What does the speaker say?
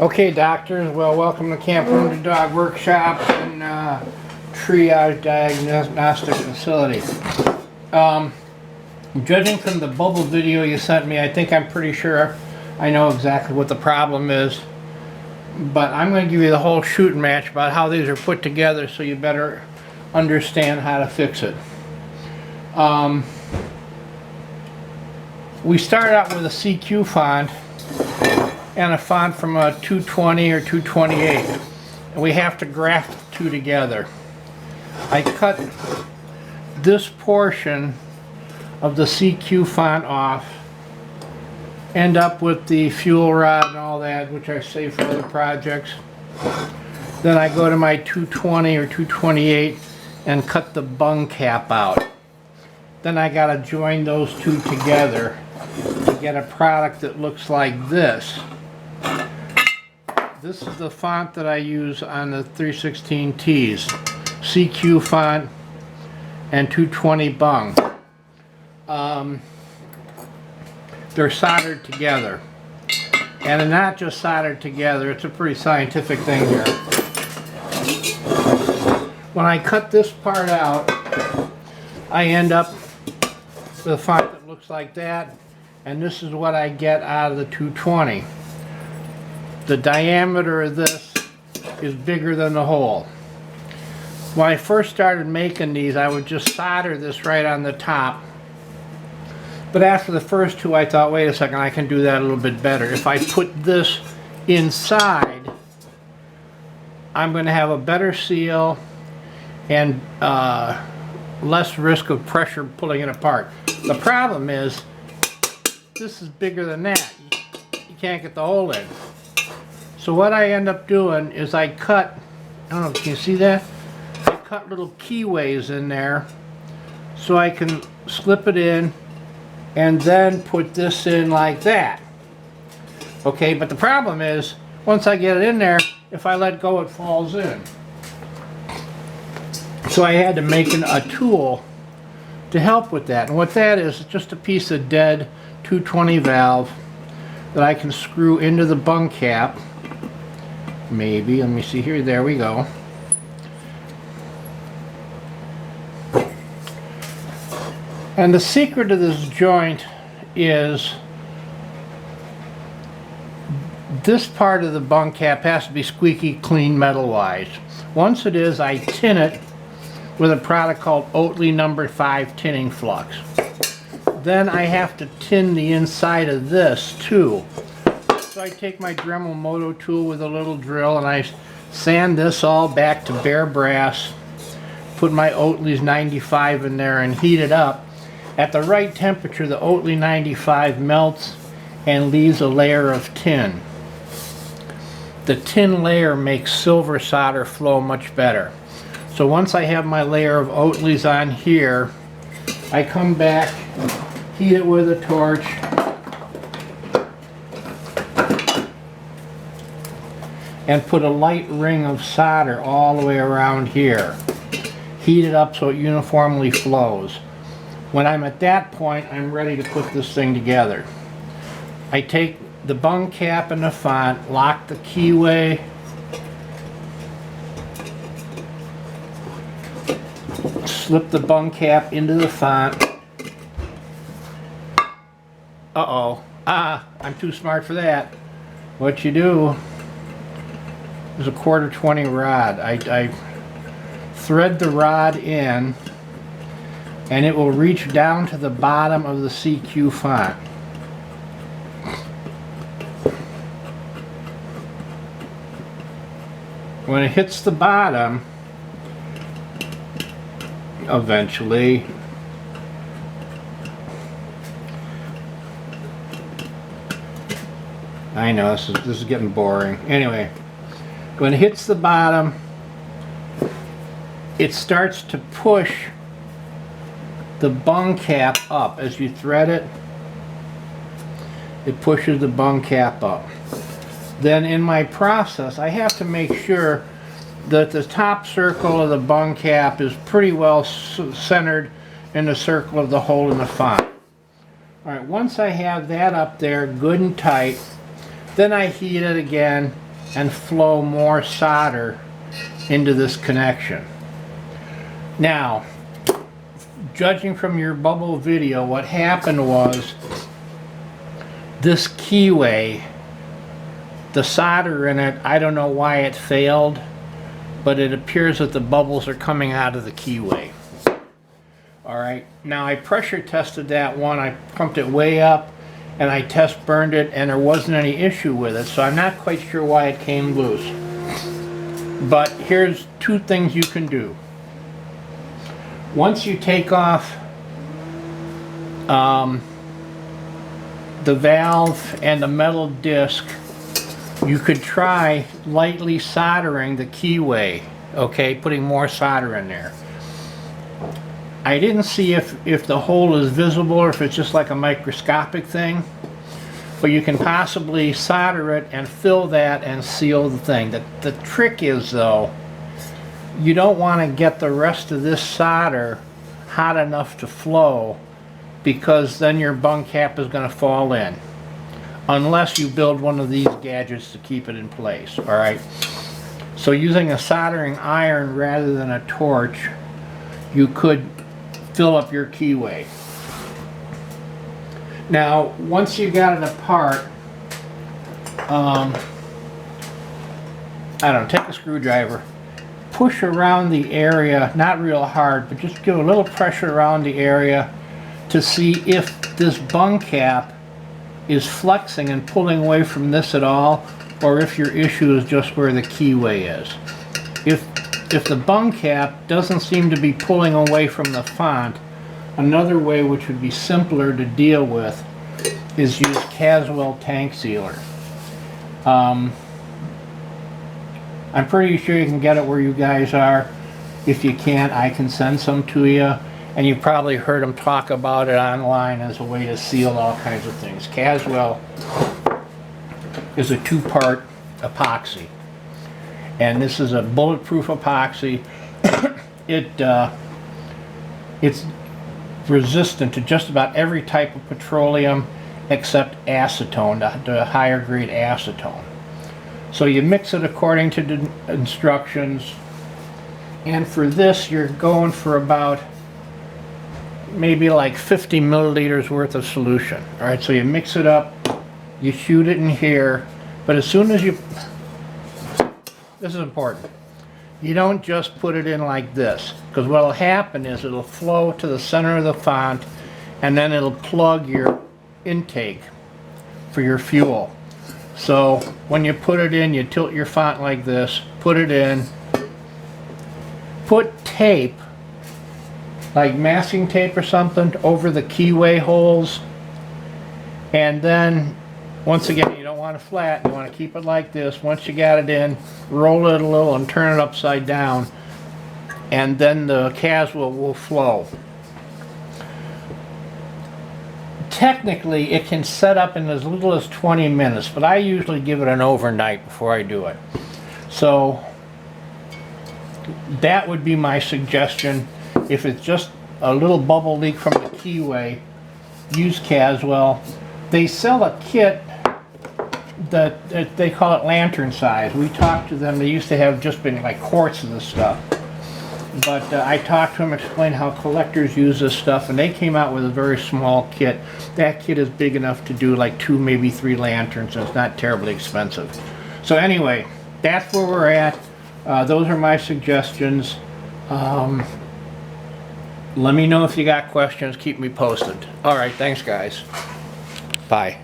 Okay, doctors, well, welcome to Camp Room to Dog Workshop and Triage Diagnostic Facility. Judging from the bubble video you sent me, I think I'm pretty sure I know exactly what the problem is. But I'm going to give you the whole shooting match about how these are put together so you better understand how to fix it. We start out with a CQ font and a font from a 220 or 228, and we have to graft the two together. I cut this portion of the CQ font off, end up with the fuel rod and all that, which I save for other projects. Then I go to my 220 or 228 and cut the bung cap out. Then I gotta join those two together to get a product that looks like this. This is the font that I use on the 316Ts. CQ font and 220 bung. They're soldered together. And they're not just soldered together, it's a pretty scientific thing here. When I cut this part out, I end up with a font that looks like that, and this is what I get out of the 220. The diameter of this is bigger than the hole. When I first started making these, I would just solder this right on the top. But after the first two, I thought, wait a second, I can do that a little bit better. If I put this inside, I'm going to have a better seal and less risk of pressure pulling it apart. The problem is, this is bigger than that. You can't get the hole in. So what I end up doing is I cut, I don't know, can you see that? I cut little keyways in there so I can slip it in and then put this in like that. Okay, but the problem is, once I get it in there, if I let go, it falls in. So I had to make a tool to help with that. And what that is just a piece of dead 220 valve that I can screw into the bung cap. Maybe, let me see here, there we go. And the secret of this joint is this part of the bung cap has to be squeaky clean metal-wise. Once it is, I tin it with a product called Oatly No. 5 tinning flux. Then I have to tin the inside of this too. So I take my Dremel Moto tool with a little drill and I sand this all back to bare brass, put my Oatly's 95 in there and heat it up. At the right temperature, the Oatly 95 melts and leaves a layer of tin. The tin layer makes silver solder flow much better. So once I have my layer of Oatly's on here, I come back, heat it with a torch, and put a light ring of solder all the way around here. Heat it up so it uniformly flows. When I'm at that point, I'm ready to put this thing together. I take the bung cap and the font, lock the keyway, slip the bung cap into the font. Uh-oh. I'm too smart for that. What you do is a 1/4 rod. I thread the rod in and it will reach down to the bottom of the CQ font. When it hits the bottom, eventually, I know this is getting boring. Anyway, when it hits the bottom, it starts to push the bung cap up. As you thread it, it pushes the bung cap up. Then in my process, I have to make sure that the top circle of the bung cap is pretty well centered in the circle of the hole in the font. Alright, once I have that up there good and tight, then I heat it again and flow more solder into this connection. Now, judging from your bubble video, what happened was this keyway, the solder in it, I don't know why it failed, but it appears that the bubbles are coming out of the keyway. Alright, now I pressure tested that one, I pumped it way up and I test burned it and there wasn't any issue with it, so I'm not quite sure why it came loose. But here's two things you can do. Once you take off the valve and the metal disc, you could try lightly soldering the keyway, okay, putting more solder in there. I didn't see if the hole is visible or if it's just like a microscopic thing, but you can possibly solder it and fill that and seal the thing. The trick is, though, you don't want to get the rest of this solder hot enough to flow, because then your bung cap is going to fall in, unless you build one of these gadgets to keep it in place. Alright, so using a soldering iron rather than a torch, you could fill up your keyway. Now, once you got it apart, I don't know, take a screwdriver, push around the area, not real hard, but just give a little pressure around the area to see if this bung cap is flexing and pulling away from this at all, or if your issue is just where the keyway is. If the bung cap doesn't seem to be pulling away from the font, another way which would be simpler to deal with is use Caswell tank sealer. I'm pretty sure you can get it where you guys are. If you can't, I can send some to you. And you've probably heard them talk about it online as a way to seal all kinds of things. Caswell is a two-part epoxy. And this is a bulletproof epoxy. It's resistant to just about every type of petroleum except acetone, the higher grade acetone. So you mix it according to the instructions, and for this you're going for about maybe like 50 milliliters worth of solution. Alright, so you mix it up, you shoot it in here, but as soon as you, this is important, you don't just put it in like this, because what will happen is it'll flow to the center of the font and then it'll plug your intake for your fuel. So when you put it in, you tilt your font like this, put it in, put tape, like masking tape or something, over the keyway holes, and then once again, you don't want it flat, you want to keep it like this. Once you got it in, roll it a little and turn it upside down, and then the Caswell will flow. Technically, it can set up in as little as 20 minutes, but I usually give it an overnight before I do it. So that would be my suggestion. If it's just a little bubble leak from the keyway, use Caswell. They sell a kit that they call it lantern size. We talked to them, they used to have just been like quarts of this stuff. But I talked to them, explained how collectors use this stuff, and they came out with a very small kit. That kit is big enough to do like 2, maybe 3 lanterns, and it's not terribly expensive. So anyway, that's where we're at. Those are my suggestions. Let me know if you got questions. Keep me posted. Alright, thanks guys. Bye.